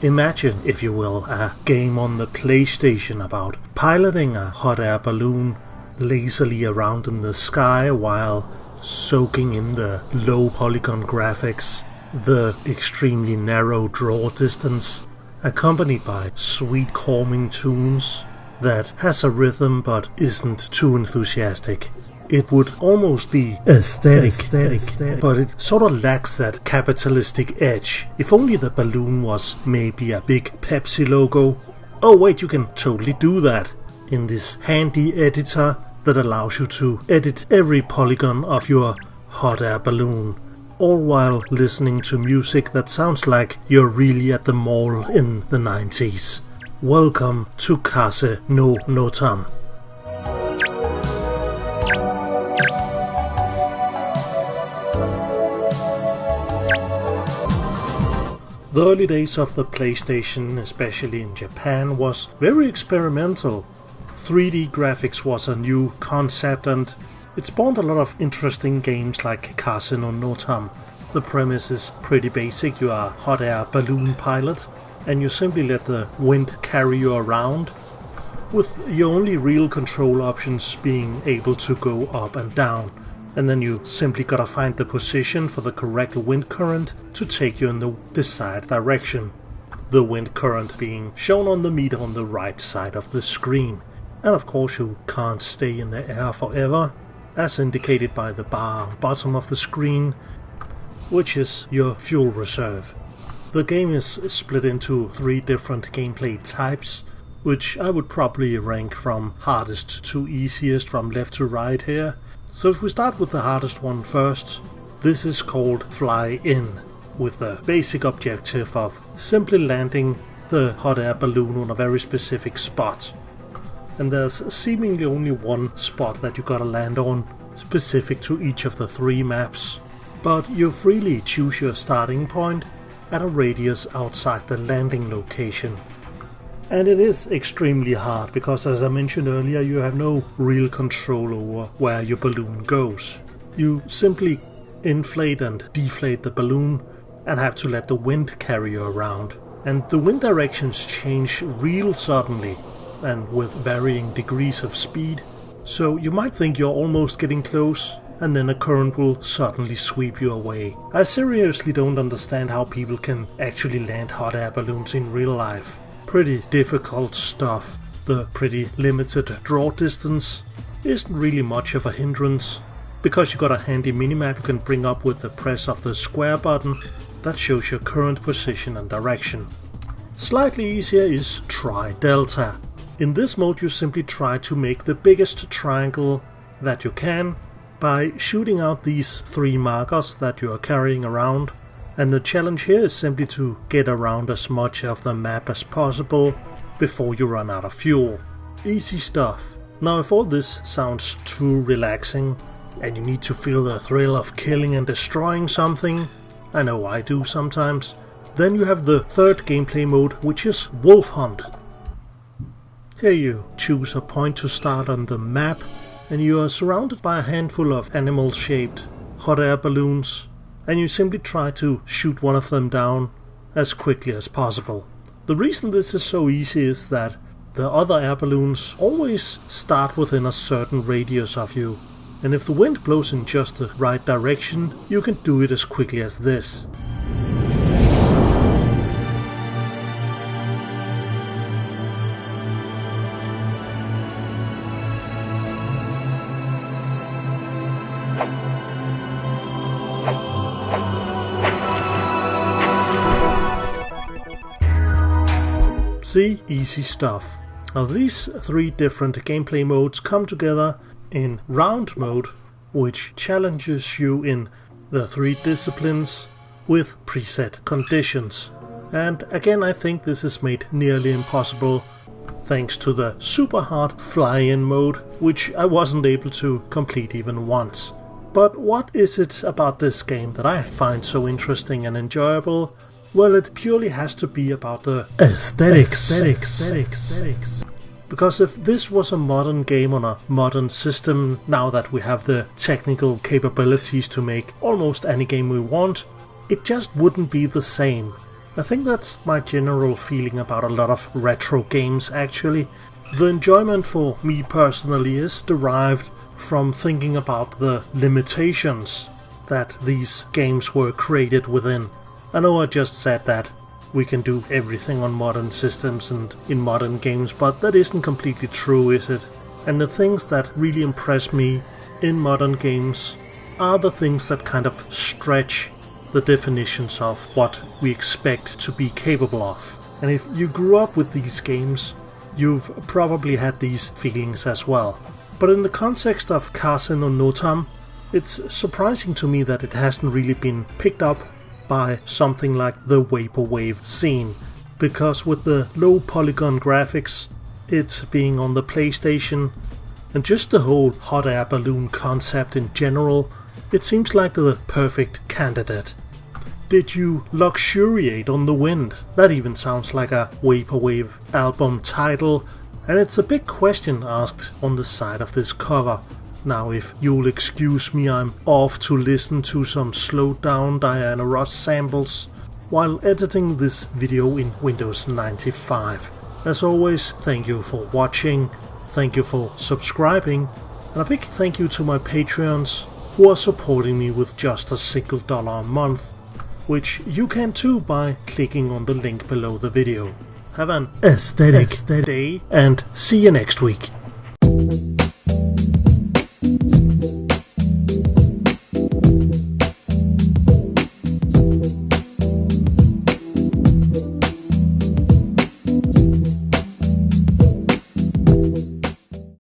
Imagine, if you will, a game on the PlayStation about piloting a hot air balloon lazily around in the sky while soaking in the low polygon graphics, the extremely narrow draw distance, accompanied by sweet calming tunes that has a rhythm but isn't too enthusiastic. It would almost be aesthetic, but it sort of lacks that capitalistic edge. If only the balloon was maybe a big Pepsi logo. Oh wait, you can totally do that in this handy editor that allows you to edit every polygon of your hot air balloon, all while listening to music that sounds like you're really at the mall in the 90s. Welcome to Kaze no NOTAM. The early days of the PlayStation, especially in Japan, was very experimental. 3D graphics was a new concept and it spawned a lot of interesting games like Kaze no NOTAM. The premise is pretty basic. You are a hot air balloon pilot and you simply let the wind carry you around, with your only real control options being able to go up and down. And then you simply gotta find the position for the correct wind current to take you in the desired direction. The wind current being shown on the meter on the right side of the screen. And of course you can't stay in the air forever, as indicated by the bar on the bottom of the screen, which is your fuel reserve. The game is split into 3 different gameplay types, which I would probably rank from hardest to easiest from left to right here. So if we start with the hardest one first, this is called Fly In, with the basic objective of simply landing the hot air balloon on a very specific spot. And there's seemingly only one spot that you gotta land on, specific to each of the 3 maps. But you freely choose your starting point at a radius outside the landing location. And it is extremely hard because, as I mentioned earlier, you have no real control over where your balloon goes. You simply inflate and deflate the balloon and have to let the wind carry you around. And the wind directions change real suddenly and with varying degrees of speed. So you might think you're almost getting close and then a current will suddenly sweep you away. I seriously don't understand how people can actually land hot air balloons in real life. Pretty difficult stuff. The pretty limited draw distance isn't really much of a hindrance, because you got a handy minimap you can bring up with the press of the square button that shows your current position and direction. Slightly easier is Try Delta. In this mode you simply try to make the biggest triangle that you can by shooting out these 3 markers that you are carrying around. And the challenge here is simply to get around as much of the map as possible before you run out of fuel. Easy stuff. Now if all this sounds too relaxing and you need to feel the thrill of killing and destroying something, I know I do sometimes, then you have the 3rd gameplay mode, which is Wolf Hunt. Here you choose a point to start on the map and you are surrounded by a handful of animal-shaped hot air balloons, and you simply try to shoot one of them down as quickly as possible. The reason this is so easy is that the other air balloons always start within a certain radius of you, and if the wind blows in just the right direction, you can do it as quickly as this. See, easy stuff. Now these 3 different gameplay modes come together in round mode, which challenges you in the 3 disciplines with preset conditions. And again, I think this is made nearly impossible thanks to the super hard fly-in mode, which I wasn't able to complete even once. But what is it about this game that I find so interesting and enjoyable? Well, it purely has to be about the aesthetics. Because if this was a modern game on a modern system, now that we have the technical capabilities to make almost any game we want, it just wouldn't be the same. I think that's my general feeling about a lot of retro games actually. The enjoyment for me personally is derived from thinking about the limitations that these games were created within. I know I just said that we can do everything on modern systems and in modern games, but that isn't completely true, is it? And the things that really impress me in modern games are the things that kind of stretch the definitions of what we expect to be capable of. And if you grew up with these games, you've probably had these feelings as well. But in the context of Kaze no NOTAM, it's surprising to me that it hasn't really been picked up by something like the vaporwave scene, because with the low polygon graphics, it being on the PlayStation, and just the whole hot air balloon concept in general, it seems like the perfect candidate. Did you luxuriate on the wind? That even sounds like a vaporwave album title, and it's a big question asked on the side of this cover. Now, if you'll excuse me, I'm off to listen to some slowed down Diana Ross samples while editing this video in Windows 95. As always, thank you for watching, thank you for subscribing, and a big thank you to my Patreons who are supporting me with just a $1 a month, which you can too by clicking on the link below the video. Have an aesthetic day and see you next week.